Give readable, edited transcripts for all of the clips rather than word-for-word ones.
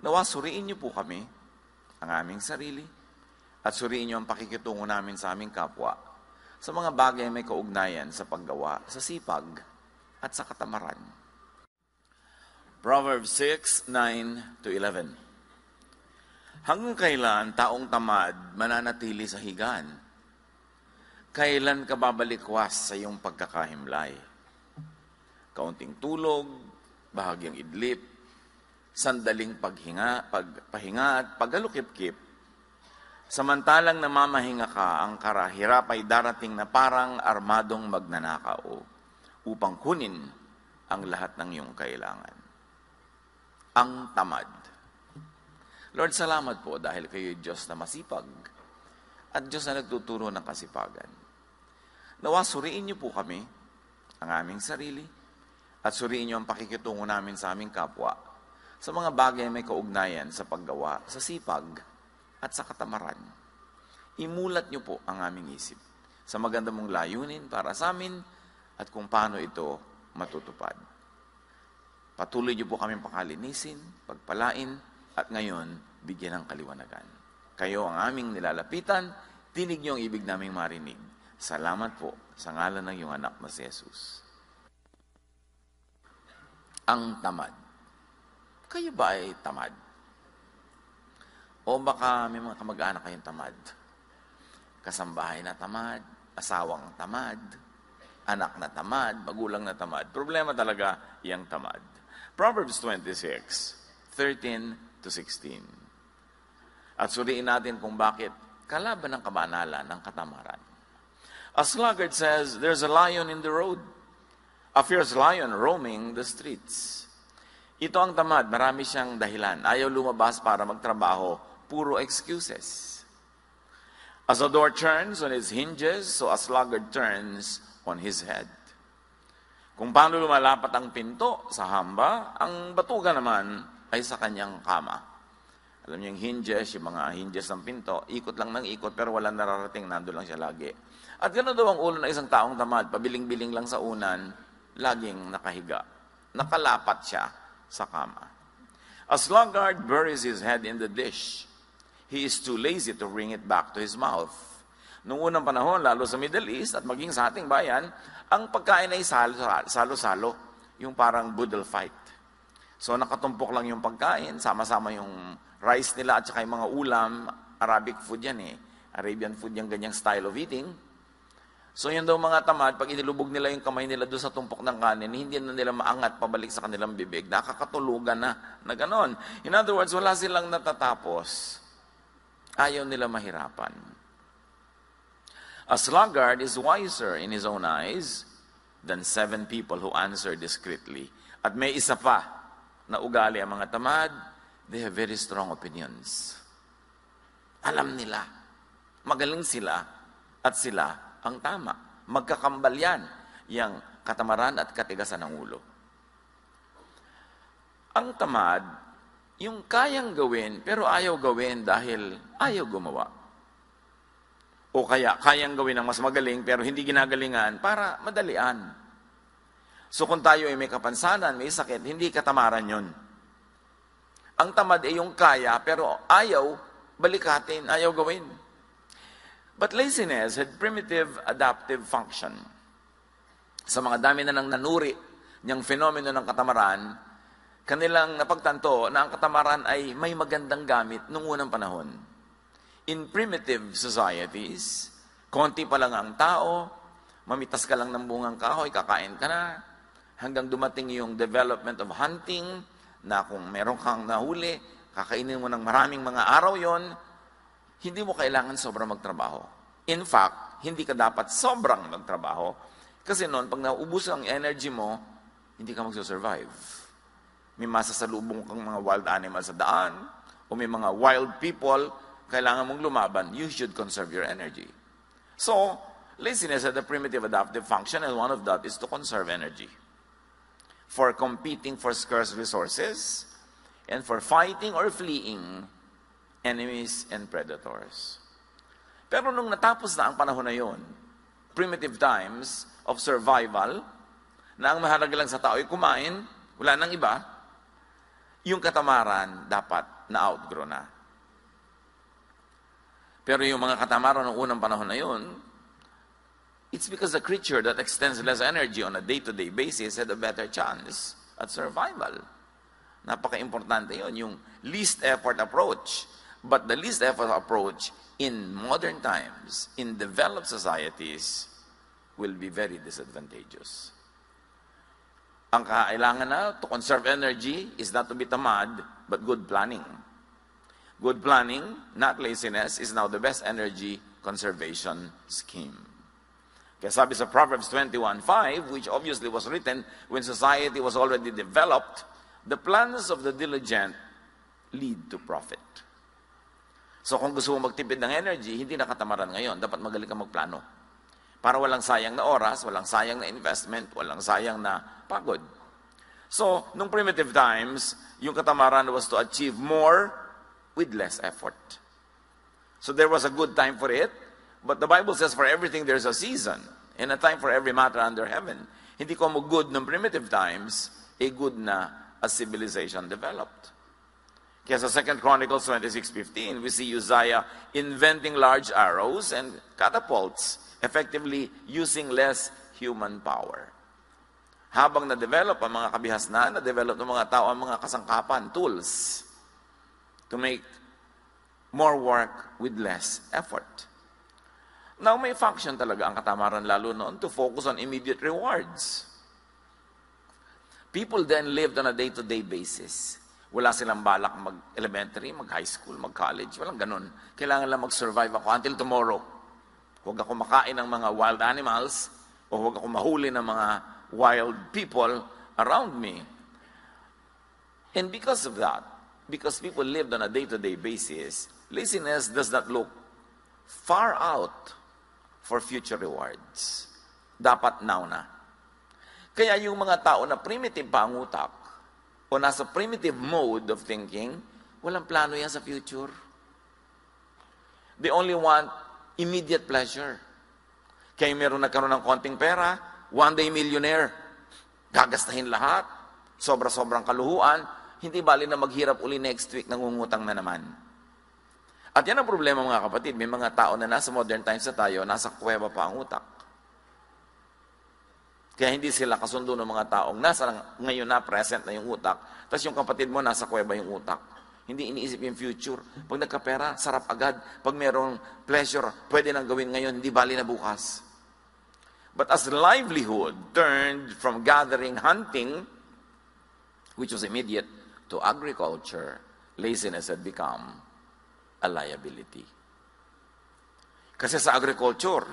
Nawa suriin niyo po kami, ang aming sarili, at suriin niyo ang pakikitungo namin sa aming kapwa sa mga bagay may kaugnayan sa paggawa, sa sipag, at sa katamaran. Proverbs 6:9-11. Hanggang kailan taong tamad mananatili sa higaan? Kailan ka babalikwas sa iyong pagkakahimlay? Kaunting tulog, bahagyang idlip, sandaling pahinga at paghalukip-kip. Samantalang namamahinga ka, ang karahirap ay darating na parang armadong magnanakaw upang kunin ang lahat ng iyong kailangan. Ang tamad. Lord, salamat po dahil kayo Diyos na masipag at Diyos na nagtuturo ng kasipagan. Nawa suriin niyo po kami, ang aming sarili, at suriin niyo ang pakikitungo namin sa aming kapwa sa mga bagay may kaugnayan sa paggawa, sa sipag, at sa katamaran. Imulat niyo po ang aming isip sa maganda mong layunin para sa amin at kung paano ito matutupad. Patuloy niyo po kami pakalinisin, pagpalain, at ngayon, bigyan ng kaliwanagan. Kayo ang aming nilalapitan, tinig niyo ang ibig naming marinig. Salamat po sa ngalan ng iyong anak na si Jesus. Ang tamad. Kayo ba ay tamad? O baka may mga kamag-anak kayong tamad? Kasambahay na tamad, asawang tamad, anak na tamad, magulang na tamad. Problema talaga iyang tamad. Proverbs 26:13-16. At suriin natin kung bakit kalaban ng kabanalan ng katamaran. A sluggard says, there's a lion in the road. A fierce lion roaming the streets. Ito ang tamad, marami siyang dahilan. Ayaw lumabas para magtrabaho, puro excuses. As a door turns on its hinges, so a sluggard turns on his head. Kung paano lumalapat ang pinto sa hamba, ang batuga naman ay sa kanyang kama. Alam niyo yung hinges, yung mga hinges ng pinto, ikot lang ng ikot pero walang nararating, nando lang siya lagi. At gano'n daw ang ulo ng isang taong tamad, pabiling-biling lang sa unan, laging nakahiga. Nakalapat siya sa kama. A sluggard buries his head in the dish. He is too lazy to bring it back to his mouth. Noong unang panahon, lalo sa Middle East at maging sa ating bayan, ang pagkain ay salo-salo, yung parang boodle fight. So nakatumpok lang yung pagkain, sama-sama yung rice nila at saka yung mga ulam, Arabic food yan Arabian food yung ganyang style of eating. So yun daw mga tamad, pag inilubog nila yung kamay nila doon sa tumpok ng kanin, hindi na nila maangat pabalik sa kanilang bibig. Nakakatulugan na ganon. In other words, wala silang natatapos. Ayaw nila mahirapan. A sluggard is wiser in his own eyes than 7 people who answer discreetly. At may isa pa na ugali ang mga tamad, they have very strong opinions. Alam nila. Magaling sila at sila ang tama. Magkakambal yan, yung katamaran at katigasan ng ulo. Ang tamad, yung kayang gawin, pero ayaw gawin dahil ayaw gumawa. O kaya, kayang gawin ng mas magaling, pero hindi ginagalingan para madalian. So kung tayo ay may kapansanan, may sakit, hindi katamaran yun. Ang tamad ay yung kaya, pero ayaw balikatin, ayaw gawin. But laziness had primitive adaptive function. Sa mga dami na nang nanuri niyang fenomeno ng katamaran, kanilang napagtanto na ang katamaran ay may magandang gamit noong unang panahon. In primitive societies, konti pa lang ang tao, mamitas ka lang ng bungang kahoy, kakain ka na, hanggang dumating yung development of hunting, na kung meron kang nahuli, kakainin mo ng maraming mga araw yon, hindi mo kailangan sobrang magtrabaho. In fact, hindi ka dapat sobrang magtrabaho kasi noon, pag naubos ang energy mo, hindi ka magsusurvive. May masasalubong kang mga wild animals sa daan o may mga wild people, kailangan mong lumaban, you should conserve your energy. So, laziness has a primitive adaptive function and one of that is to conserve energy. For competing for scarce resources and for fighting or fleeing enemies and predators. Pero nung natapos na ang panahon na yon, primitive times of survival, na ang mahalaga lang sa tao ay kumain, wala nang iba, yung katamaran dapat na-outgrow na. Pero yung mga katamaran ng unang panahon na yun, it's because the creature that extends less energy on a day-to-day basis had a better chance at survival. Napaka-importante yun, yung least effort approach. But the least effort approach in modern times, in developed societies, will be very disadvantageous. Ang kailangan na to conserve energy is not to be tamad, but good planning. Good planning, not laziness, is now the best energy conservation scheme. Kaya sabi sa Proverbs 21:5, which obviously was written when society was already developed, the plans of the diligent lead to profit. So kung gusto mo magtipid ng energy, hindi na katamaran ngayon. Dapat magaling ka magplano. Para walang sayang na oras, walang sayang na investment, walang sayang na pagod. So, nung primitive times, yung katamaran was to achieve more with less effort. So there was a good time for it, but the Bible says for everything there's a season, and a time for every matter under heaven. Hindi ko mo good nung primitive times, good na as civilization developed. Kaya sa 2 Chronicles 26:15, we see Uzziah inventing large arrows and catapults, effectively using less human power. Habang na-develop ang mga kabihasnan, na-develop ng mga tao ang mga kasangkapan, tools, to make more work with less effort. Now, may function talaga ang katamaran lalo noon to focus on immediate rewards. People then lived on a day-to-day basis. Wala silang balak mag-elementary, mag-high school, mag-college. Walang ganun. Kailangan lang mag-survive ako until tomorrow. Huwag ako makain ng mga wild animals o huwag ako mahuli ng mga wild people around me. And because of that, because people lived on a day-to-day basis, laziness does not look far out for future rewards. Dapat now na. Kaya yung mga tao na primitive pa ang utak, o nasa primitive mode of thinking, walang plano yan sa future. They only want immediate pleasure. Kaya meron nagkaroon ng konting pera, one day millionaire, gagastahin lahat, sobra-sobrang kaluhuan, hindi bali na maghirap uli next week, nangungutang na naman. At yan ang problema mga kapatid, may mga tao na nasa modern times na tayo, nasa kuweba pa ang utak. Kaya hindi sila kasundo ng mga taong nasa ngayon na present na yung utak, tapos yung kapatid mo nasa kuweba yung utak. Hindi iniisip yung future. Pag nagkapera, sarap agad. Pag mayroong pleasure, pwede nang gawin ngayon, hindi bali na bukas. But as livelihood turned from gathering, hunting, which was immediate, to agriculture, laziness had become a liability. Kasi sa agriculture,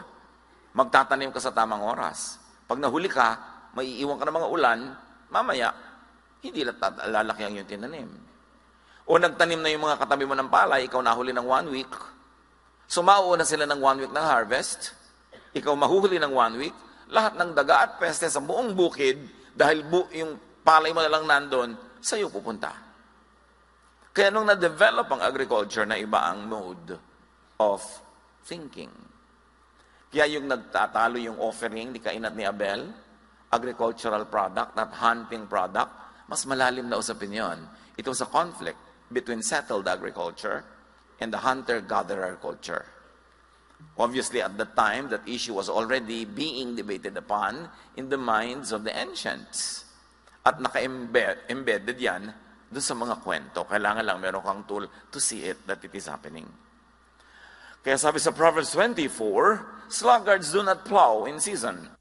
magtatanim ka sa tamang oras. Pag nahuli ka, maiiwan ka ng mga ulan, mamaya, hindi lalaki ang yung tinanim. O nagtanim na yung mga katabi mo ng palay, ikaw nahuli ng 1 week. So mauuna sila ng 1 week ng harvest, ikaw mahuhuli ng 1 week, lahat ng daga at peste sa buong bukid, dahil yung palay mo na lang nandun, sa'yo pupunta. Kaya nung na-develop ang agriculture na iba ang mode of thinking. Kaya yung nagtatalo yung offering ni Cain at ni Abel, agricultural product, not hunting product, mas malalim na usapin yun. It was a conflict between settled agriculture and the hunter-gatherer culture. Obviously, at the time, that issue was already being debated upon in the minds of the ancients. At naka-embedded yan doon sa mga kwento. Kailangan lang meron kang tool to see it, that it is happening. Kaya sabi sa Proverbs 24, sluggards do not plow in season.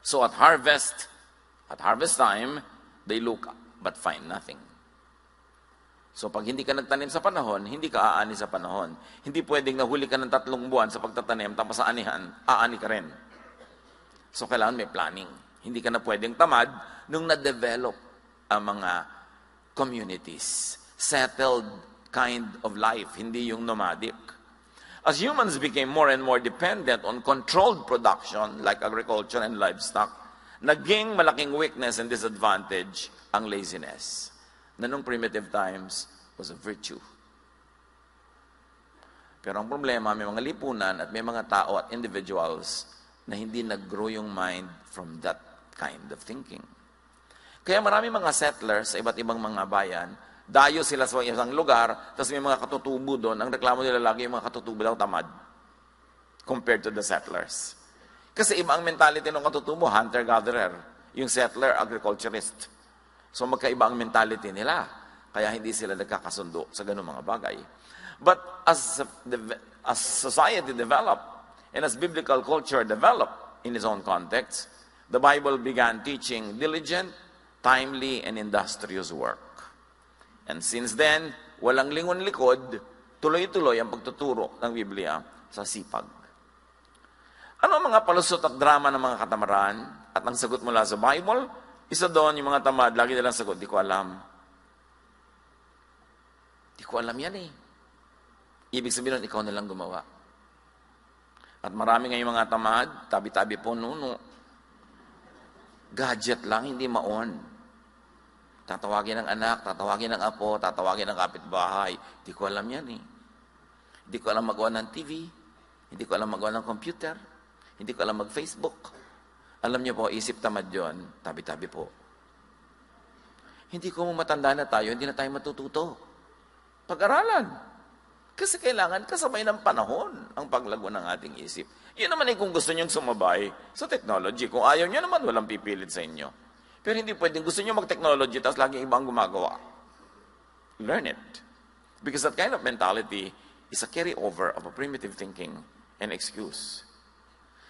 So at harvest time, they look but find nothing. So pag hindi ka nagtanim sa panahon, hindi ka aani sa panahon. Hindi pwedeng nahuli ka ng 3 buwan sa pagtatanim, tapos sa anihan, aani ka rin. So kailangan may planning. Hindi ka na pwedeng tamad nung na-develop ang mga communities. Settled kind of life, hindi yung nomadic. As humans became more and more dependent on controlled production like agriculture and livestock, naging malaking weakness and disadvantage ang laziness, na nung primitive times was a virtue. Pero ang problema, may mga lipunan at may mga tao at individuals na hindi nag-grow yung mind from that kind of thinking. Kaya marami mga settlers sa iba't ibang mga bayan, dayo sila sa isang lugar, tapos may mga katutubo doon. Ang reklamo nila lagi, yung mga katutubo daw tamad compared to the settlers. Kasi iba ang mentality ng katutubo, hunter-gatherer. Yung settler, agriculturist. So magkaiba ang mentality nila. Kaya hindi sila nagkakasundo sa ganung mga bagay. But as society developed, and as biblical culture developed in its own context, the Bible began teaching diligent, timely, and industrious work. And since then, walang lingon-likod, tuloy-tuloy ang pagtuturo ng Biblia sa sipag. Ano ang mga palusot at drama ng mga katamaran? At ang sagot mula sa Bible, isa doon yung mga tamad, lagi nilang sagot, di ko alam. Di ko alam yan eh. Ibig sabihin nun, ikaw na lang gumawa. At marami ngayong mga tamad, tabi-tabi po nuno. Gadget lang, hindi maon. Tatawagin ng anak, tatawagin ng apo, tatawagin ng kapitbahay. Hindi ko alam yan eh. Hindi ko alam magawa ng TV. Hindi ko alam magawa ng computer. Hindi ko alam mag-Facebook. Alam niyo po, isip tamad yun, tabi-tabi po. Hindi ko matanda na tayo, hindi na tayo matututo. Pag-aralan. Kasi kailangan kasabay ng panahon ang paglago ng ating isip. Yun naman kung gusto niyong sumabay sa technology. Kung ayaw niyo naman, walang pipilit sa inyo. Pero hindi pwedeng gusto niyo mag-technology tapos laging ibang gumagawa. Learn it. Because that kind of mentality is a carryover of a primitive thinking and excuse.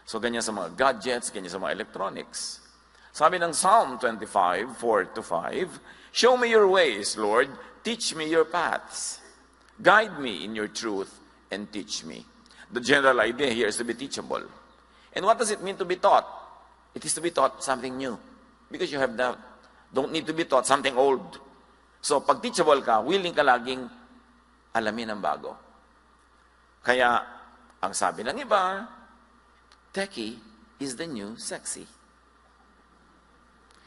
So ganyan sa mga gadgets, ganyan sa mga electronics. Sabi ng Psalm 25, 4-5, Show me your ways, Lord. Teach me your paths. Guide me in your truth and teach me. The general idea here is to be teachable. And what does it mean to be taught? It is to be taught something new. Because you have don't need to be taught something old. So pag teachable ka, willing ka laging alamin ang bago. Kaya, ang sabi ng iba, techie is the new sexy.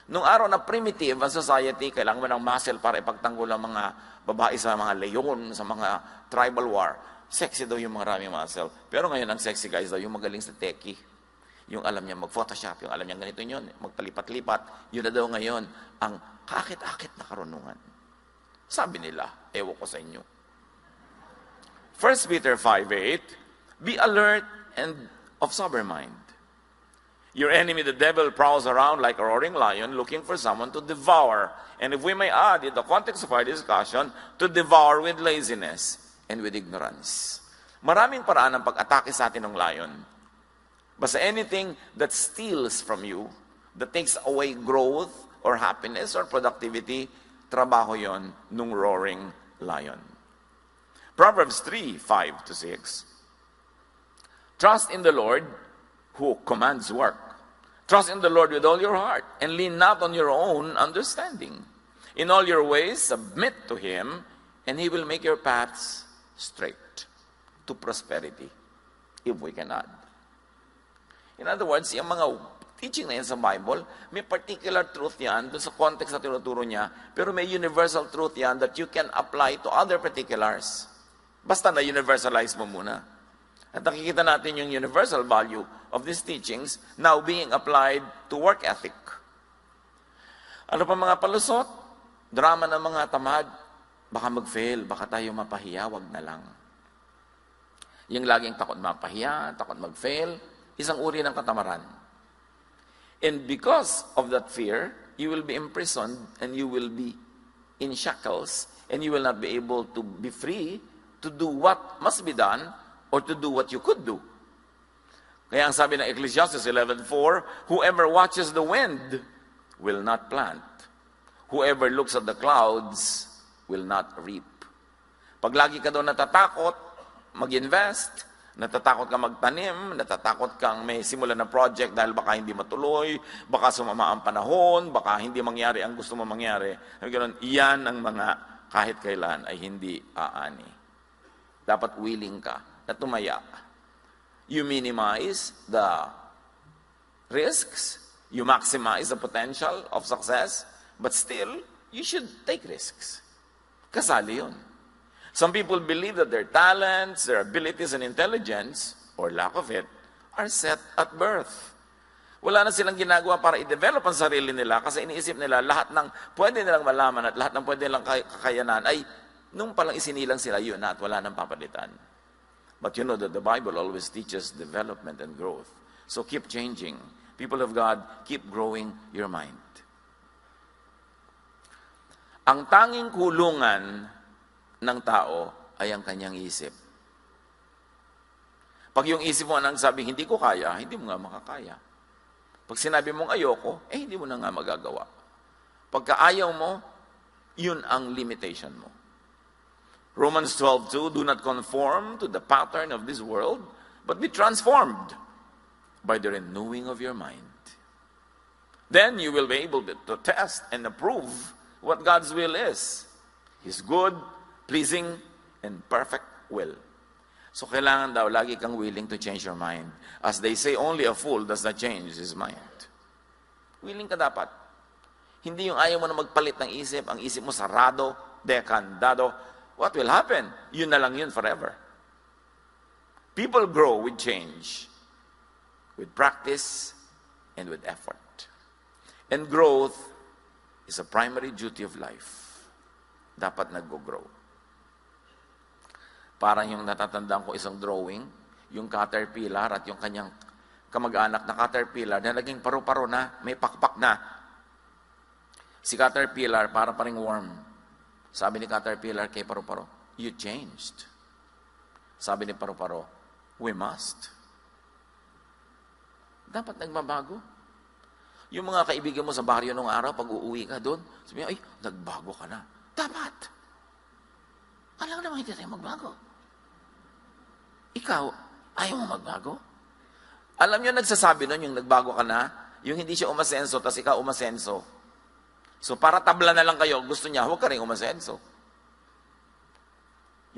Nung araw na primitive ang society, kailangan mo ng muscle para ipagtanggol ang mga babae sa mga leyon, sa mga tribal war. Sexy daw yung maraming muscle. Pero ngayon, ang sexy guys daw yung magaling sa techie. Yung alam niya mag-photoshop, yung alam niya ganito yun, magpalipat-lipat. Yun na daw ngayon ang kakit-akit na karunungan. Sabi nila, ewan ko sa inyo. 1 Peter 5:8, Be alert and of sober mind. Your enemy, the devil, prowls around like a roaring lion looking for someone to devour. And if we may add, in the context of our discussion, to devour with laziness and with ignorance. Maraming paraan ng pag-atake sa atin ng lion. Basta anything that steals from you, that takes away growth or happiness or productivity, trabaho yon nung roaring lion. Proverbs 3:5-6. Trust in the Lord who commands work. Trust in the Lord with all your heart and lean not on your own understanding. In all your ways, submit to Him and He will make your paths straight to prosperity, if we can add. In other words, yung mga teaching na yan sa Bible, may particular truth yan doon sa context na tinuturo niya, pero may universal truth yan that you can apply to other particulars. Basta na-universalize mo muna. At nakikita natin yung universal value of these teachings now being applied to work ethic. Ano pa mga palusot? Drama ng mga tamad. Baka mag-fail, baka tayo mapahiya, wag na lang. Yung laging takot mapahiya, takot mag-fail, isang uri ng katamaran. And because of that fear, you will be imprisoned and you will be in shackles and you will not be able to be free to do what must be done or to do what you could do. Kaya ang sabi ng Ecclesiastes 11:4, whoever watches the wind will not plant. Whoever looks at the clouds will not reap. Pag lagi ka daw natatakot mag-invest, natatakot ka magtanim, natatakot kang may simulan na project dahil baka hindi matuloy, baka sumama ang panahon, baka hindi mangyari ang gusto mo mangyari. Iyan ang mga kahit kailan ay hindi aani. Dapat willing ka na tumaya. You minimize the risks, you maximize the potential of success, but still, you should take risks. Kasali yun. Some people believe that their talents, their abilities, and intelligence, or lack of it, are set at birth. Wala na silang ginagawa para i-develop ang sarili nila kasi iniisip nila lahat ng pwede nilang malaman at lahat ng pwede nilang kakayanan ay nung palang isinilang sila yun na at wala nang papalitan. But you know that the Bible always teaches development and growth. So keep changing. People of God, keep growing your mind. Ang tanging kulungan ng tao ay ang kanyang isip. Pag yung isip mo nang sabi, hindi ko kaya, hindi mo nga makakaya. Pag sinabi mong ayoko, hindi mo na nga magagawa. Pagka ayaw mo, yun ang limitation mo. Romans 12:2, do not conform to the pattern of this world, but be transformed by the renewing of your mind. Then you will be able to test and approve what God's will is. His good, pleasing, and perfect will. So kailangan daw, lagi kang willing to change your mind. As they say, only a fool does not change his mind. Willing ka dapat. Hindi yung ayaw mo na magpalit ng isip, ang isip mo sarado, dekandado. What will happen? Yun na lang yun forever. People grow with change, with practice, and with effort. And growth is a primary duty of life. Dapat nag-grow. Parang yung natatandaan ko isang drawing, yung caterpillar at yung kanyang kamag-anak na caterpillar na naging paru-paro na, may pakpak na. Si caterpillar para paring worm. Sabi ni caterpillar kay paru-paro, you changed. Sabi ni paru-paro, we must. Dapat nagbabago. Yung mga kaibigan mo sa baryo nung araw, pag uuwi ka doon, sabi niya, ay, nagbago ka na. Dapat. Alam naman hindi tayo magbago. Ikaw, ayaw mo magbago? Alam niyo, nagsasabi nun, yung nagbago ka na, yung hindi siya umasenso, tas ikaw umasenso. So, para tabla na lang kayo, gusto niya, huwag ka rin umasenso.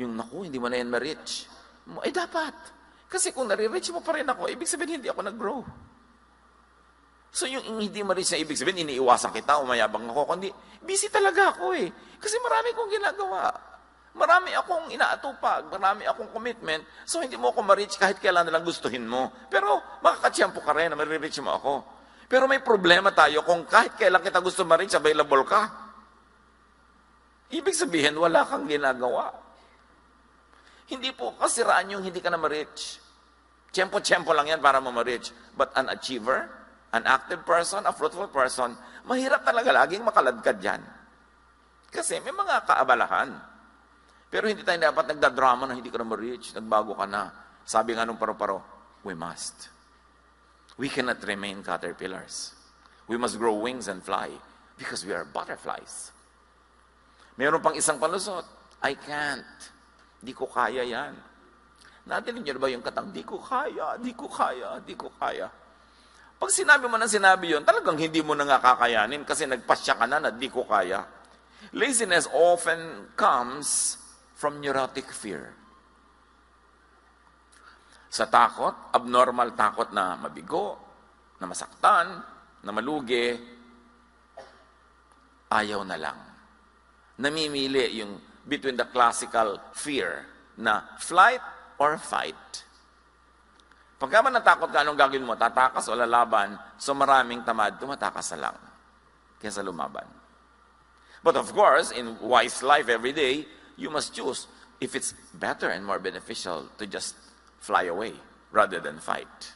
Yung, naku, hindi mo na yan ma-reach. Ay, dapat. Kasi kung nare-reach mo pa rin ako, ibig sabihin, hindi ako nag-grow. So, yung hindi ma-reach na ibig sabihin, iniiwasan kita, umayabang ako, kundi, busy talaga ako eh. Kasi marami kong ginagawa. Marami akong inaatupag, marami akong commitment, so hindi mo ako ma-reach kahit kailan na lang gustuhin mo. Pero makakatsyempo ka rin na ma-reach mo ako. Pero may problema tayo kung kahit kailan kita gusto ma-reach, available ka. Ibig sabihin, wala kang ginagawa. Hindi po kasiraan yung hindi ka na ma-reach. Tiyempo-tiyempo lang yan para mo ma-reach. But an achiever, an active person, a fruitful person, mahirap talaga laging makaladkad yan. Kasi may mga kaabalahan. Pero hindi tayo dapat nagdadrama na hindi ka na ma-reach, nagbago ka na. Sabi nga nung paro-paro, we must. We cannot remain caterpillars. We must grow wings and fly because we are butterflies. Meron pang isang palusot, I can't. Di ko kaya yan. Natinig niyo ba yung katang, di ko kaya, di ko kaya, di ko kaya. Pag sinabi mo na sinabi yun, talagang hindi mo na nga kakayanin kasi nagpasya ka na di ko kaya. Laziness often comes from neurotic fear. Sa takot, abnormal takot na mabigo, na masaktan, na malugi, ayaw na lang. Namimili yung between the classical fear na flight or fight. Pagka man natakot ka, anong gagawin mo? Tatakas o lalaban? So maraming tamad, tumatakas na lang kaysa lumaban. But of course, in wise life every day, you must choose if it's better and more beneficial to just fly away rather than fight.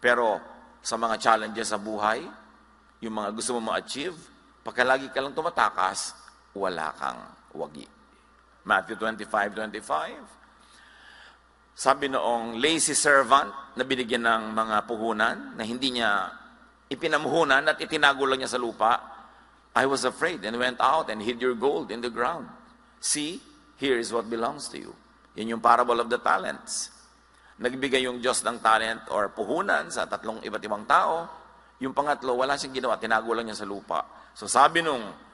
Pero sa mga challenges sa buhay, yung mga gusto mo ma-achieve, pagka lagi ka lang tumatakas, wala kang wagi. Matthew 25:25. Sabi noong lazy servant na binigyan ng mga puhunan na hindi niya ipinamuhunan at itinago lang niya sa lupa, I was afraid and went out and hid your gold in the ground. See, here is what belongs to you. Yun yung parable of the talents. Nagbigay yung Diyos ng talent or puhunan sa tatlong iba't ibang tao. Yung pangatlo, wala siyang ginawa, tinago lang niya sa lupa. So sabi nung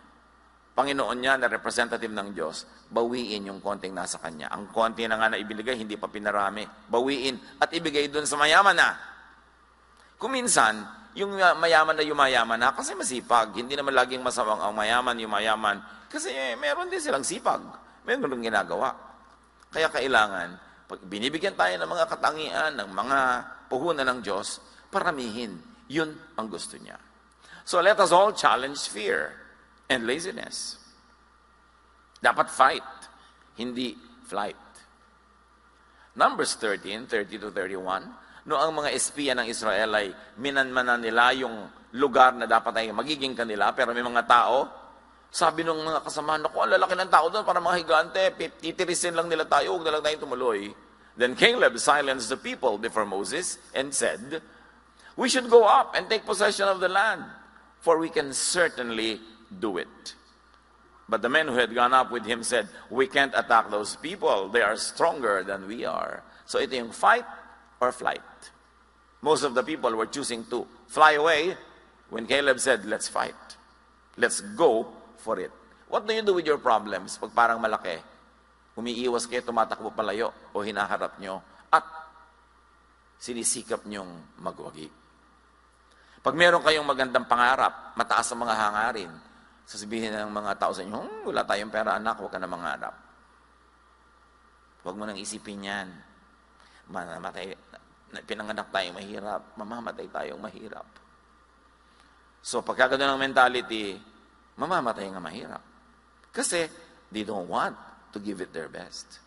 Panginoon niya na representative ng Diyos, bawiin yung konting nasa kanya. Ang konti na nga na ibinigay, hindi pa pinarami. Bawiin at ibigay dun sa mayaman na. Kung minsan, yung mayaman na yumayaman na, kasi masipag. Hindi naman laging masamang ang mayaman, yumayaman. Kasi meron din silang sipag. Meron din ginagawa. Kaya kailangan, pag binibigyan tayo ng mga katangian, ng mga puhunan ng Diyos, Paramihin. Yun ang gusto niya. So let us all challenge fear and laziness. Dapat fight, hindi flight. Numbers 13, 30-31, no ang mga espiya ng Israel ay minanmanan nila yung lugar na dapat ay magiging kanila, pero may mga tao, sabi ng mga kasamahan, naku, ang lalaki ng tao doon, para mga higante, titirisin lang nila tayo, huwag na lang tayong tumuloy. Then Caleb silenced the people before Moses and said, we should go up and take possession of the land, for we can certainly do it. But the men who had gone up with him said, we can't attack those people. They are stronger than we are. So ito yung fight or flight. Most of the people were choosing to fly away when Caleb said, let's fight. Let's go for it. What do you do with your problems pag parang malaki? Umiiwas kayo, tumatakbo palayo, o hinaharap nyo, at sinisikap nyong magwagi. Pag meron kayong magandang pangarap, mataas ang mga hangarin, sasabihin ng mga tao sa inyo, wala tayong pera anak, huwag ka na mangarap. Huwag mo nang isipin yan. Pinanganak tayong mahirap, mamamatay tayong mahirap. So pagka ganun ang mentality, mamamatay nga mahirap. Kasi they don't want to give it their best.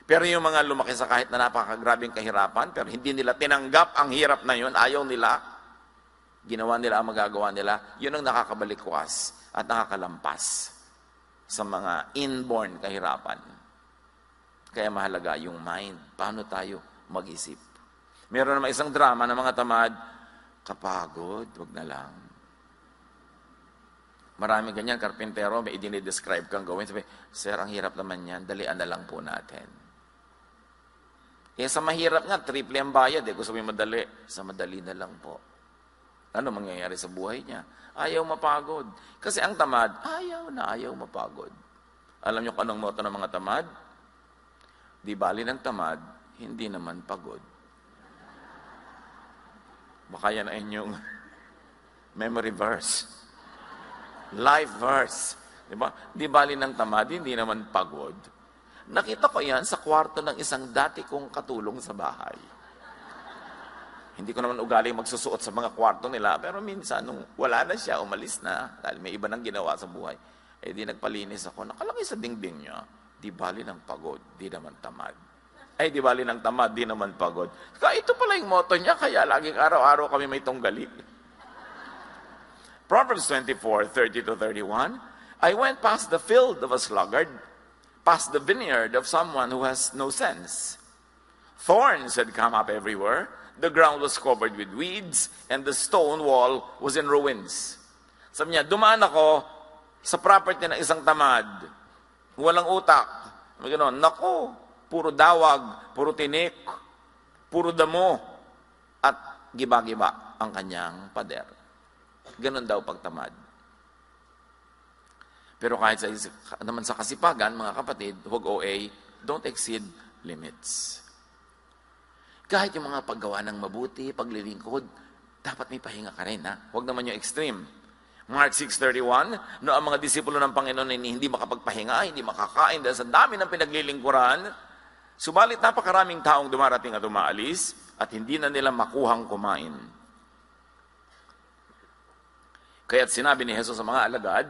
Pero yung mga lumaki sa kahit na napakagrabing kahirapan, pero hindi nila tinanggap ang hirap na yun, ayaw nila, ginawa nila ang magagawa nila, yun ang nakakabalikwas at nakakalampas sa mga inborn kahirapan. Kaya mahalaga yung mind. Paano tayo mag-isip? Meron naman isang drama ng mga tamad, kapagod, wag na lang. Marami ganyan, karpintero, may idinidescribe kang gawin. Sabi, sir, ang hirap naman yan, dalian na lang po natin. Sa mahirap nga, triple ang bayad. Gusto mo madali, sa madali na lang po. Ano mangyayari sa buhay niya? Ayaw mapagod. Kasi ang tamad, ayaw mapagod. Alam niyo kung anong motto ng mga tamad? Di bali ng tamad, hindi naman pagod. Baka yan ang inyong memory verse. Life verse. Diba? Di bali ng tamad, hindi naman pagod. Nakita ko yan sa kwarto ng isang dati kong katulong sa bahay. Hindi ko naman ugali magsusuot sa mga kwarto nila, pero minsan, nung wala na siya, umalis na, dahil may iba nang ginawa sa buhay, di nagpalinis ako, nakalagay sa dingding niya, di bali ng pagod, di naman tamad. Di bali ng tamad, di naman pagod. Kaya ito pala yung motto niya, kaya laging araw-araw kami may tunggali. Proverbs 24:30-31, I went past the field of a sluggard, past the vineyard of someone who has no sense. Thorns had come up everywhere, the ground was covered with weeds, and the stone wall was in ruins. Sabi niya, dumaan ako sa property ng isang tamad, walang utak. Ganoon, naku, puro dawag, puro tinik, puro damo, at giba-giba ang kanyang pader. Ganon daw pagtamad. Pero kahit naman sa kasipagan, mga kapatid, huwag OA, don't exceed limits. Kahit yung mga paggawa ng mabuti, paglilingkod, dapat may pahinga ka rin, ha? Huwag naman yung extreme. Mark 6:31, no ang mga disipulo ng Panginoon ay hindi makapagpahinga, hindi makakain dahil sa dami ng pinaglilingkuran, subalit napakaraming taong dumarating at umaalis at hindi na nila makuhang kumain. Kaya't sinabi ni Jesus sa mga alagad,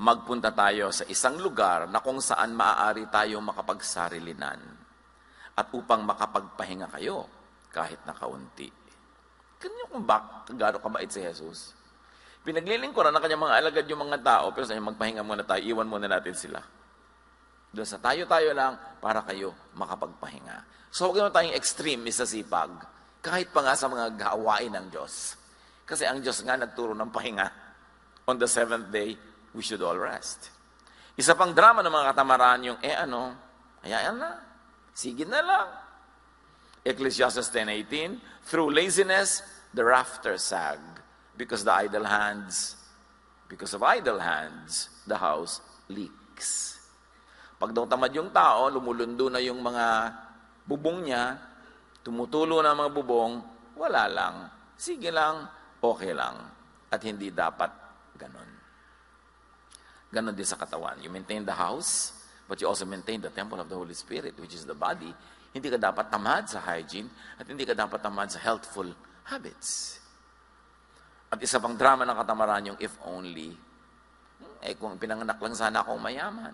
magpunta tayo sa isang lugar na kung saan maaari tayong makapagsarilinan at upang makapagpahinga kayo kahit na kaunti. Ganyan kung gano'ng kabait si Jesus. Pinaglilingkuran ng kanyang mga alagad yung mga tao, pero sabi, magpahinga muna tayo, iwan muna natin sila. Doon sa tayo-tayo lang para kayo makapagpahinga. So huwag naman tayong extreme sa sipag, kahit pa nga sa mga gawain ng Diyos. Kasi ang Diyos nga nagturo ng pahinga. On the seventh day, we should all rest. Isa pang drama ng mga katamaran yung, hayaan na. Sige na lang. Ecclesiastes 10:18, through laziness, the rafters sag, because of idle hands, the house leaks. Pag daw tamad yung tao, lumulundo na yung mga bubong niya, tumutulo na mga bubong, wala lang. Sige lang, okay lang. At hindi dapat ganon. Ganon din sa katawan. You maintain the house, but you also maintain the temple of the Holy Spirit, which is the body. Hindi ka dapat tamad sa hygiene at hindi ka dapat tamad sa healthful habits. At isa pang drama ng katamaran yung if only. Kung pinanganak lang sana akong mayaman.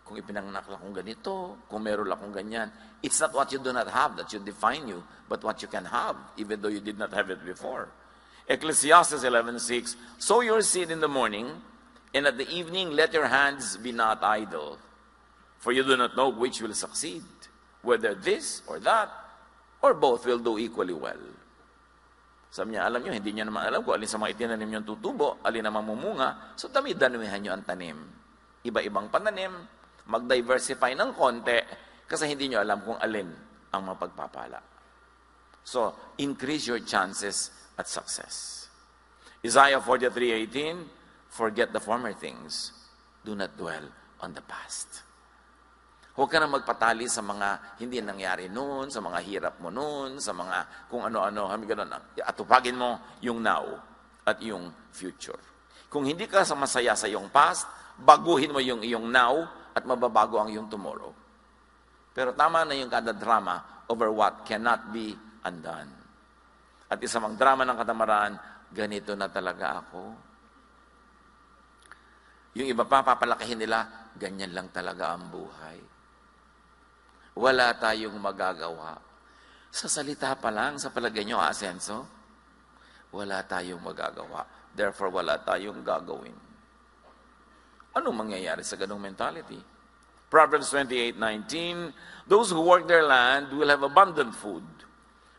Kung ipinanganak lang akong ganito, kung meron lang akong ganyan. It's not what you do not have that should define you, but what you can have, even though you did not have it before. Ecclesiastes 11:6, sow your seed in the morning, and at the evening let your hands be not idle. For you do not know which will succeed, whether this or that, or both will do equally well. Sabi niya, alam niyo, hindi niya naman alam kung alin sa mga itinanim niyong tutubo, alin na mamumunga, so dami-damihan niyo ang tanim. Iba-ibang pananim, mag-diversify ng konti, kasi hindi niyo alam kung alin ang mapagpapala. So, increase your chances at success. Isaiah 43:18, forget the former things, do not dwell on the past. Huwag ka na magpatali sa mga hindi nangyari noon, sa mga hirap mo noon, sa mga kung ano-ano, ganun. Atupagin mo yung now at yung future. Kung hindi ka masaya sa iyong past, baguhin mo yung iyong now at mababago ang iyong tomorrow. Pero tama na yung kada drama over what cannot be undone. At isa mang drama ng katamaran, ganito na talaga ako. Yung iba pa, papalakihin nila, ganyan lang talaga ang buhay. Wala tayong magagawa. Sa salita pa lang, sa palagay nyo, asenso, wala tayong magagawa. Therefore, wala tayong gagawin. Anong mangyayari sa ganong mentality? Proverbs 28:19, those who work their land will have abundant food,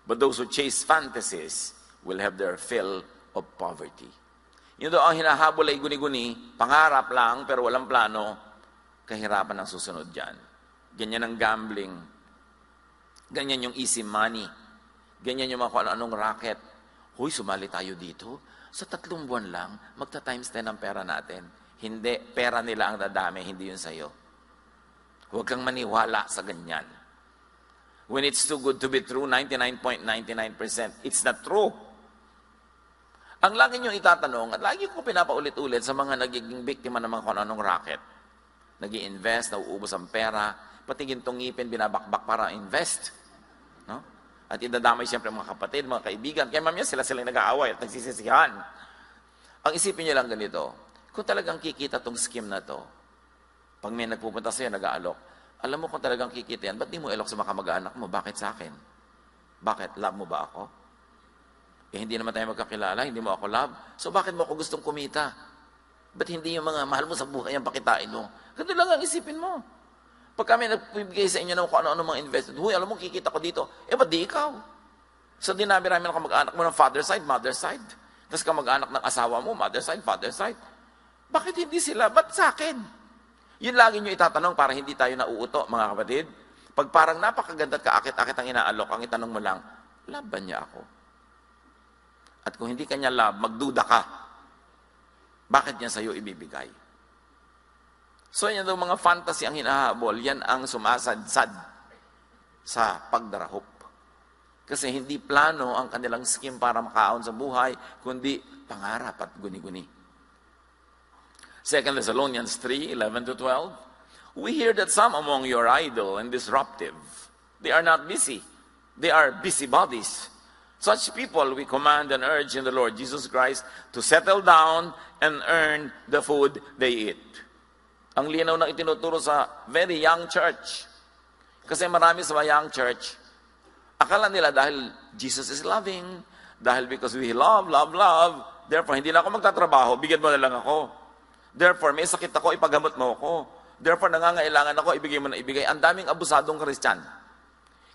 but those who chase fantasies will have their fill of poverty. Yun daw ang hinahabol ay guni-guni, pangarap lang pero walang plano, kahirapan ang susunod dyan. Ganyan ang gambling. Ganyan yung easy money. Ganyan yung mga kung anong racket. Huy, sumali tayo dito. Sa 3 buwan lang, magta-times 10 ang pera natin. Hindi, pera nila ang dadami, hindi yun sa'yo. Huwag kang maniwala sa ganyan. When it's too good to be true, 99.99%, it's not true. Ang lagi nyo itatanong, at lagi ko pinapaulit-ulit sa mga nagiging biktima ng mga kung anong racket. Nag-i-invest, nauubos ang pera, pati gintong ngipin, binabakbak para invest. No? At idadamay siyempre mga kapatid, mga kaibigan. Kaya mamaya sila nag-aaway at nagsisisihan. Ang isipin nyo lang ganito, kung talagang kikita tong scheme na to, pag may nagpupunta sa'yo, nag-aalok, alam mo kung talagang kikita yan, ba't di mo ilok sa mga kamag-anak mo? Bakit sa akin? Bakit? Love mo ba ako? Hindi naman tayo magkakilala, hindi mo ako love. So bakit mo ako gustong kumita? Ba't hindi yung mga mahal mo sa buhay ang pakitain mo? Ganito lang ang isipin mo. Pag kami nagbibigay sa inyo ng kung ano-ano mga investment, huy, alam mo, kikita ko dito. Ba't di ikaw? So dinami-rami ng kamag-anak mo ng father side, mother side. Tapos kamag-anak ng asawa mo, mother side, father side. Bakit hindi sila? Ba't sa akin? Yun lagi nyo itatanong para hindi tayo nauuto, mga kapatid. Pag parang napakaganda at kaakit-akit ang inaalok, ang itanong mo lang, love ba niya ako? At kung hindi kanya love, magduda ka. Bakit niya sa'yo ibibigay? So yan daw mga fantasy ang hinahabol, yan ang sumasadsad sa pagdarahop. Kasi hindi plano ang kanilang scheme para makaon sa buhay, kundi pangarap at guni-guni. 2 Thessalonians 3:11-12, we hear that some among you are idle and disruptive. They are not busy. They are busybodies. Such people we command and urge in the Lord Jesus Christ to settle down and earn the food they eat. Ang linaw na itinuturo sa very young church. Kasi marami sa young church, akala nila dahil Jesus is loving, dahil because we love, therefore hindi na ako magtatrabaho, bigyan mo na lang ako. Therefore, may sakit ako, ipagamot mo ako. Therefore, nangangailangan ako, ibigay mo na ibigay. Ang daming abusadong Christian.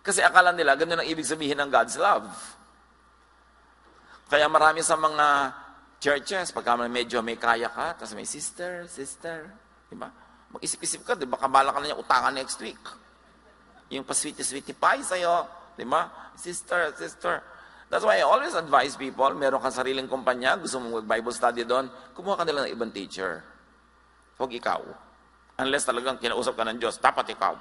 Kasi akala nila, ganun ang ibig sabihin ng God's love. Kaya marami sa mga churches, pagka medyo may kaya ka, tapos may sister, diba? Mag-isip-isip ka, diba? Kabala ka na niya utangan next week. Yung pa-sweetie pie sa'yo, diba? Sister. That's why I always advise people, meron kang sariling kumpanya, gusto mong mag-Bible study doon, kumuha ka nila ng ibang teacher. Huwag ikaw. Unless talagang kinausap ka ng Diyos, dapat ikaw.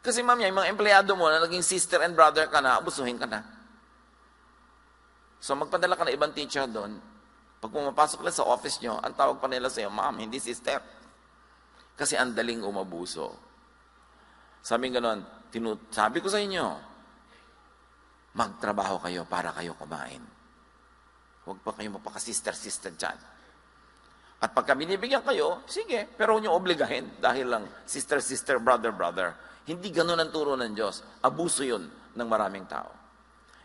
Kasi mamaya, yung mga empleyado mo na naging sister and brother ka na, abusuhin ka na. So magpadala ka ng ibang teacher doon, pag pumapasok lang sa office nyo, ang tawag pa nila sa'yo, ma'am, hindi sister. Kasi ang daling umabuso. Sabi ganon, Sabi ko sa inyo, magtrabaho kayo para kayo kumain. Huwag pa kayo mapaka-sister-sister dyan. At pagka binibigyan kayo, sige, pero huwag niyo obligahin dahil lang sister-sister, brother-brother. Hindi ganun ang turo ng Diyos. Abuso yun ng maraming tao.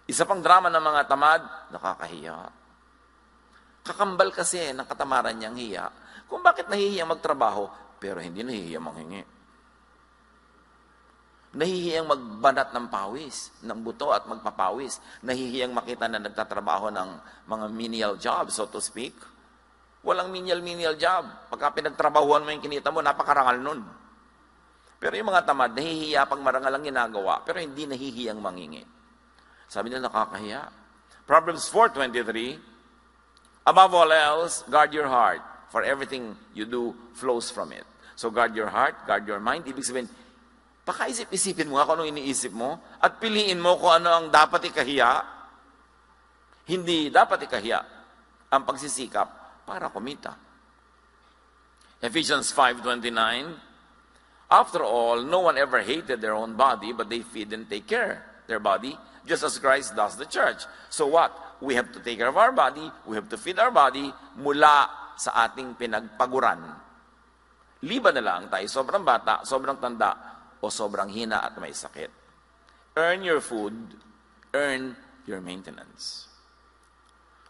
Isa pang drama ng mga tamad, nakakahiya. Kakambal kasi ng katamaran niyang hiya. Kung bakit nahihiyang magtrabaho, pero hindi nahihiyang manghingi. Nahihiyang magbanat ng pawis, ng buto at magpapawis. Nahihiyang makita na nagtatrabaho ng mga menial job, so to speak. Walang menial job. Pagka pinagtrabahuan mo yung kinita mo, napakarangal nun. Pero yung mga tamad, nahihiya pang marangal ang ginagawa, pero hindi nahihiyang mangingi. Sabi nila, nakakahiya. Proverbs 4:23, above all else, guard your heart, for everything you do flows from it. So guard your heart, guard your mind. Ibig sabihin, pakaisip-isipin mo nga kung anong iniisip mo at piliin mo kung ano ang dapat ikahiya. Hindi dapat ikahiya ang pagsisikap para kumita. Ephesians 5:29, after all, no one ever hated their own body, but they feed and take care their body, just as Christ does the church. So what? We have to take care of our body, we have to feed our body mula sa ating pinagpaguran. Liban na lang tayo sobrang bata, sobrang tanda, o sobrang hina at may sakit. Earn your food, earn your maintenance.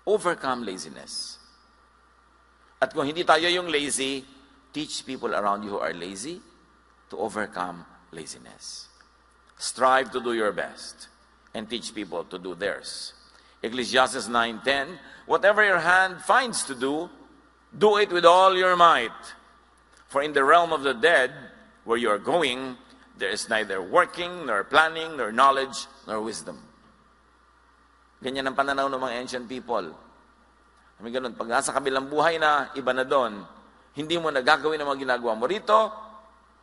Overcome laziness. At kung hindi tayo yung lazy, teach people around you who are lazy to overcome laziness. Strive to do your best and teach people to do theirs. Ecclesiastes 9:10, whatever your hand finds to do, do it with all your might. For in the realm of the dead, where you are going, there is neither working, nor planning, nor knowledge, nor wisdom. Ganyan ang pananaw ng mga ancient people. Kami ganun, pag nasa kabilang buhay na, iba na doon, hindi mo nagagawin ang mga ginagawa mo rito,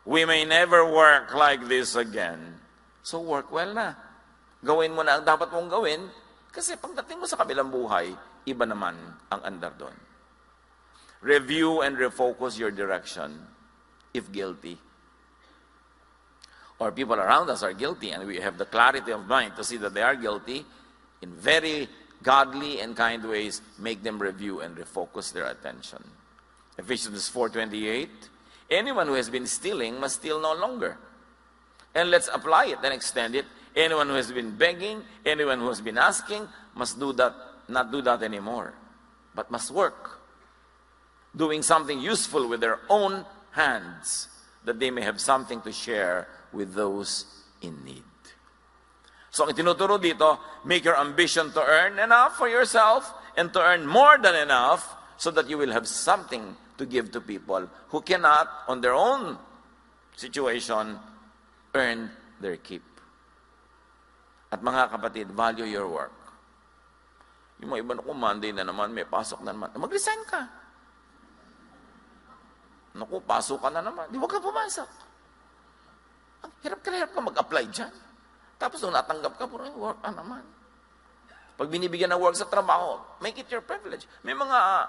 we may never work like this again. So work well na. Gawin mo na ang dapat mong gawin, kasi pagdating mo sa kabilang buhay, iba naman ang andar doon. Review and refocus your direction if guilty. Or people around us are guilty and we have the clarity of mind to see that they are guilty, in very godly and kind ways, make them review and refocus their attention. Ephesians 4:28, anyone who has been stealing must steal no longer. And let's apply it and extend it. Anyone who has been begging, anyone who has been asking, must not do that anymore, but must work, doing something useful with their own hands, that they may have something to share with those in need. So ang itinuturo dito, make your ambition to earn enough for yourself and to earn more than enough so that you will have something to give to people who cannot, on their own situation, earn their keep. At mga kapatid, value your work. Yung mga iba na Monday na naman, may pasok na naman, mag-resign ka. Naku, pasok ka na naman, di wag ka pumasok. Ang hirap ka mag-apply dyan. Tapos nung natanggap ka, puro work ka naman. Pag binibigyan ng work sa trabaho, make it your privilege. May mga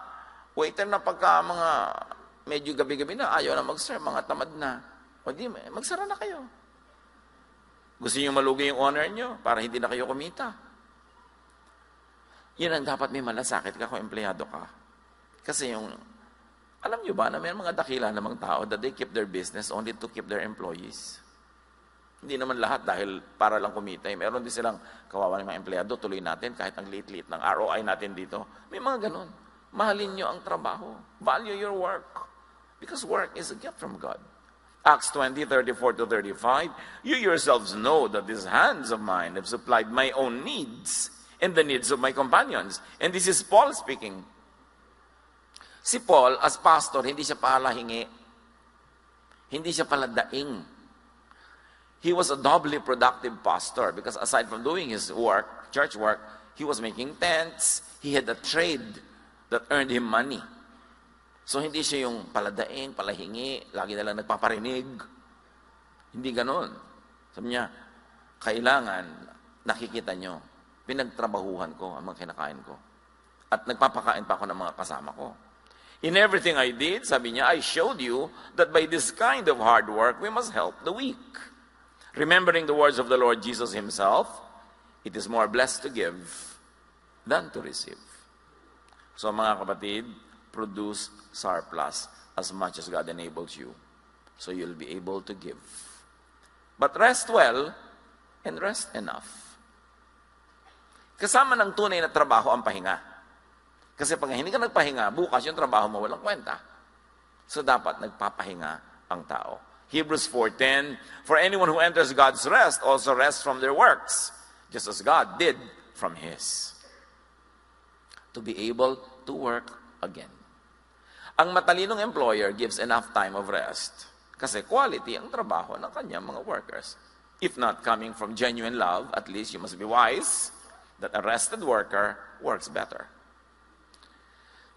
waiter na pagka mga medyo gabi-gabi na, ayaw na mag-serve, mga tamad na. O di, magsara na kayo. Gusto niyo malugi yung honor niyo para hindi na kayo kumita. Yan ang dapat may malasakit ka kung empleyado ka. Kasi yung, alam niyo ba na may mga dakila namang tao that they keep their business only to keep their employees. Hindi naman lahat dahil para lang kumita. Meron din silang kawawa ng mga empleyado, tuloy natin kahit ang liit-liit ng ROI natin dito. May mga ganun. Mahalin nyo ang trabaho. Value your work. Because work is a gift from God. Acts 20:34-35, you yourselves know that these hands of mine have supplied my own needs and the needs of my companions. And this is Paul speaking. Si Paul, as pastor, hindi siya palahingi. Hindi siya paladaing. He was a doubly productive pastor because aside from doing his work, church work, he was making tents. He had a trade that earned him money. So hindi siya yung paladaing, palahingi, lagi na lang nagpaparinig. Hindi ganon. Sabi niya, kailangan nakikita nyo, pinagtrabahuhan ko ang mga kinakain ko. At nagpapakain pa ako ng mga kasama ko. In everything I did, sabi niya, I showed you that by this kind of hard work, we must help the weak. Remembering the words of the Lord Jesus himself, it is more blessed to give than to receive. So mga kapatid, produce surplus as much as God enables you. So you'll be able to give. But rest well and rest enough. Kasama ng tunay na trabaho ang pahinga. Kasi pag hindi ka nagpahinga, bukas yung trabaho mo walang kwenta. So dapat nagpapahinga ang tao. Hebrews 4:10, for anyone who enters God's rest also rests from their works, just as God did from His. To be able to work again. Ang matalinong employer gives enough time of rest kasi quality ang trabaho ng kanyang mga workers. If not coming from genuine love, at least you must be wise that a rested worker works better.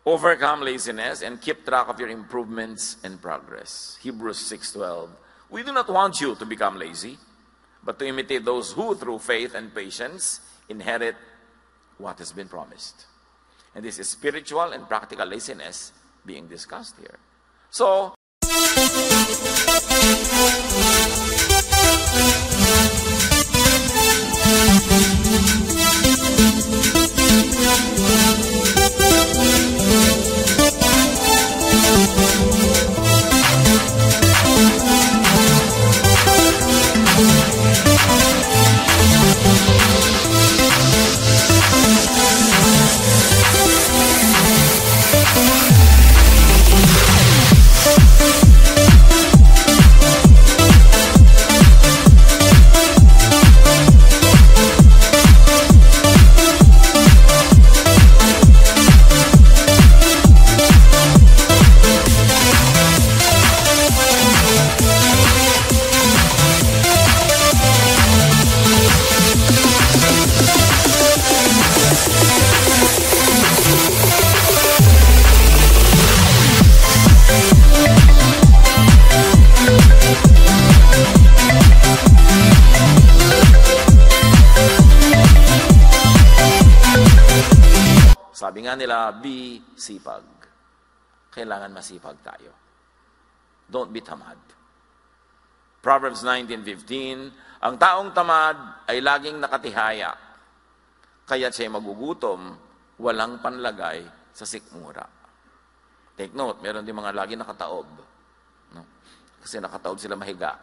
Overcome laziness and keep track of your improvements and progress. Hebrews 6:12. We do not want you to become lazy, but to imitate those who, through faith and patience, inherit what has been promised. And this is spiritual and practical laziness being discussed here. So, sabi nga nila, be sipag. Kailangan masipag tayo. Don't be tamad. Proverbs 19:15, ang taong tamad ay laging nakatihaya, kaya't siya'y magugutom, walang panlagay sa sikmura. Take note, meron din mga laging nakataob. No? Kasi nakataob sila mahiga.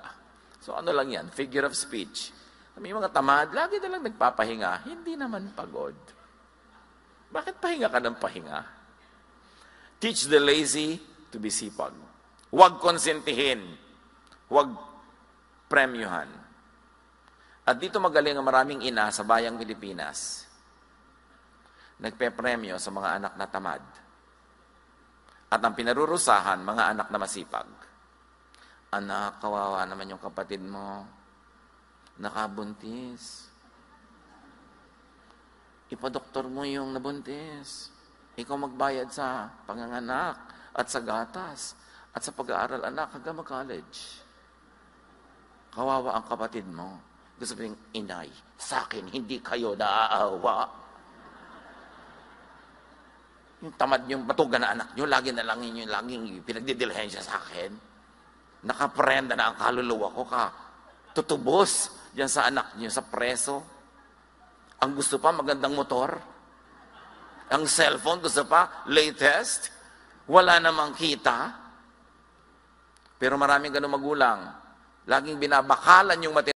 So ano lang yan? Figure of speech. May mga tamad, lagi na lang nagpapahinga, hindi naman pagod. Bakit pahinga ka ng pahinga? Teach the lazy to be sipag. Huwag konsentihin. Huwag premyuhan. At dito magaling ang maraming ina sa bayang Pilipinas. Nagpe-premyo sa mga anak na tamad. At ang pinarurusahan, mga anak na masipag. Anak, kawawa naman yung kapatid mo. Nakabuntis. Ipadoktor mo yung nabuntis. Ikaw magbayad sa panganganak at sa gatas at sa pag-aaral anak hanggang mag-college. Kawawa ang kapatid mo. Gusto mo inay, sa akin hindi kayo naaawa. Yung tamad yung matuga na anak nyo, lagi na lang yun, laging pinagdidilhensya sa akin. Nakaprenda na ang kaluluwa ko ka. Tutubos dyan sa anak nyo, sa preso. Ang gusto pa, magandang motor. Ang cellphone, gusto pa, latest. Wala namang kita. Pero maraming ganun magulang. Laging binabakalan yung material.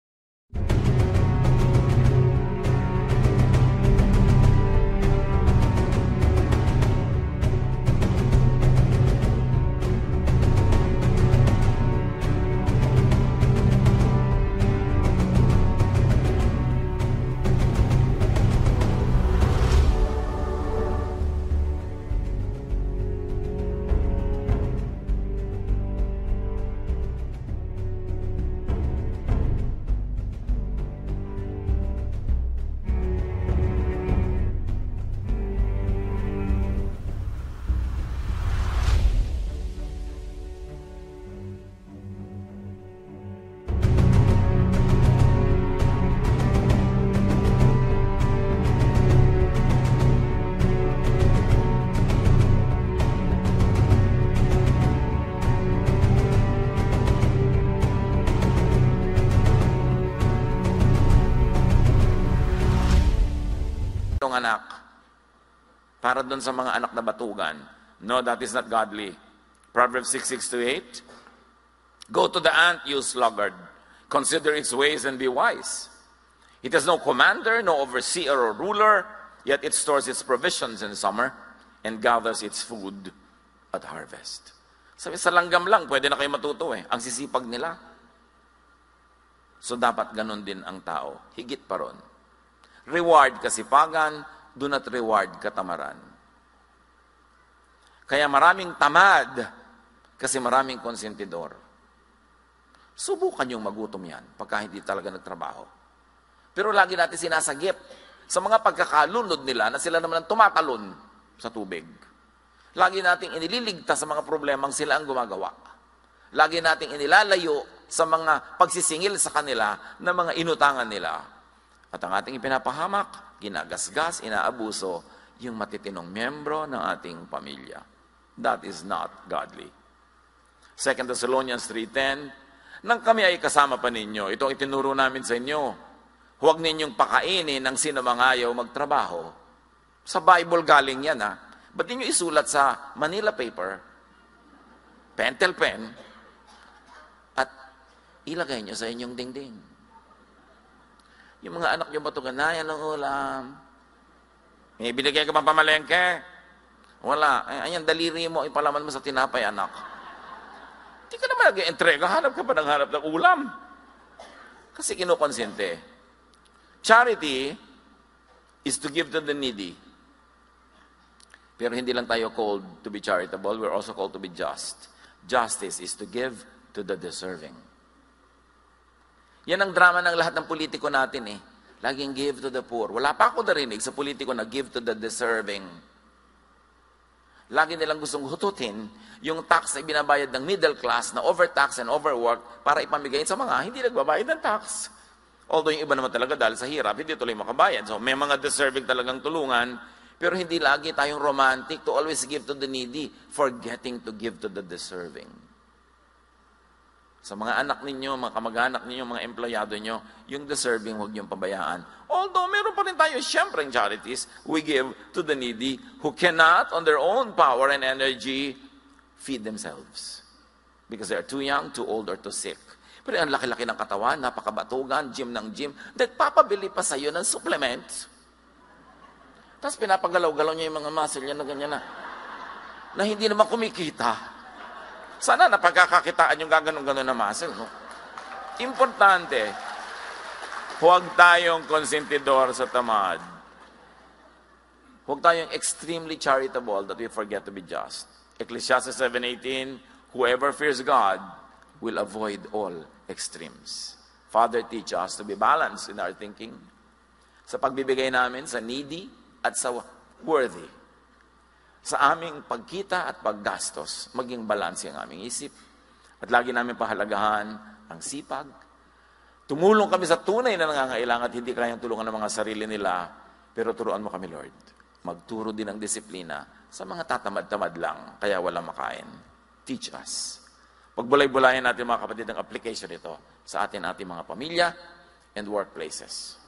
para doon sa mga anak na batugan. No, that is not godly. Proverbs 6:6-8. Go to the ant, you sluggard. Consider its ways and be wise. It has no commander, no overseer or ruler, yet it stores its provisions in summer and gathers its food at harvest. Sabi, sa langgam lang, pwede na kayo matuto eh. Ang sisipag nila. So dapat ganun din ang tao. Higit pa ron. Reward kasipagan, do not reward katamaran. Kaya maraming tamad kasi maraming konsentidor. Subukan yung magutom yan pagka hindi talaga nagtrabaho. Pero lagi natin sinasagip sa mga pagkakalunod nila na sila naman ang tumatalon sa tubig. Lagi nating inililigtas sa mga problemang sila ang gumagawa. Lagi nating inilalayo sa mga pagsisingil sa kanila na mga inutangan nila. At ang ating ipinapahamak, ginagasgas, inaabuso, yung matitinong miyembro ng ating pamilya. That is not godly. 2 Thessalonians 3:10, nang kami ay kasama pa ninyo, ito ang itinuro namin sa inyo, huwag ninyong pakainin ng sino mang ayaw magtrabaho. Sa Bible galing yan ha. Ba't ninyo isulat sa Manila paper, pentel pen, at ilagay nyo sa inyong dingding? Yung mga anak nyo batugan, na yan ang ulam. May binigay ka bang pamalengke? Wala. Ayan, daliri mo, ipalaman mo sa tinapay, anak. Hindi ka naman nag-entrega, hanap ka pa ng hanap ng ulam. Kasi kinukonsente. Charity is to give to the needy. Pero hindi lang tayo called to be charitable, we're also called to be just. Justice is to give to the deserving. Yan ang drama ng lahat ng politiko natin eh. Laging give to the poor. Wala pa ako narinig sa politiko na give to the deserving. Lagi nilang gustong hututin yung tax na binabayad ng middle class na overtax and overwork para ipamigay sa mga hindi nagbabayad ng tax. Although yung iba naman talaga dahil sa hirap, hindi tuloy makabayad. So may mga deserving talagang tulungan, pero hindi lagi tayong romantic to always give to the needy, forgetting to give to the deserving. Sa mga anak ninyo, mga kamag-anak ninyo, mga empleyado nyo, yung deserving huwag niyong pabayaan. Although meron pa rin tayo siyempre charities, we give to the needy who cannot on their own power and energy feed themselves. Because they are too young, too old, or too sick. Pero ang laki-laki ng katawan, napakabatugan, gym ng gym, nagpapabili pa sa'yo ng supplements. Tapos pinapagalaw-galaw niya yung mga muscle niya na ganyan na hindi naman kumikita. Sana napagkakakitaan yung gaganon-ganon na muscle. No? Importante, huwag tayong konsentidor sa tamad. Huwag tayong extremely charitable that we forget to be just. Ecclesiastes 7:18, whoever fears God will avoid all extremes. Father, teach us to be balanced in our thinking. Sa pagbibigay namin sa needy at sa worthy. Sa aming pagkita at paggastos, maging balanse ang aming isip. At lagi namin pahalagahan ang sipag. Tumulong kami sa tunay na nangangailangan at hindi kayang tulungan ng mga sarili nila, pero turuan mo kami, Lord. Magturo din ng disiplina sa mga tatamad-tamad lang, kaya walang makain. Teach us. Pagbulay-bulayan natin mga kapatid ang application nito sa ating mga pamilya and workplaces.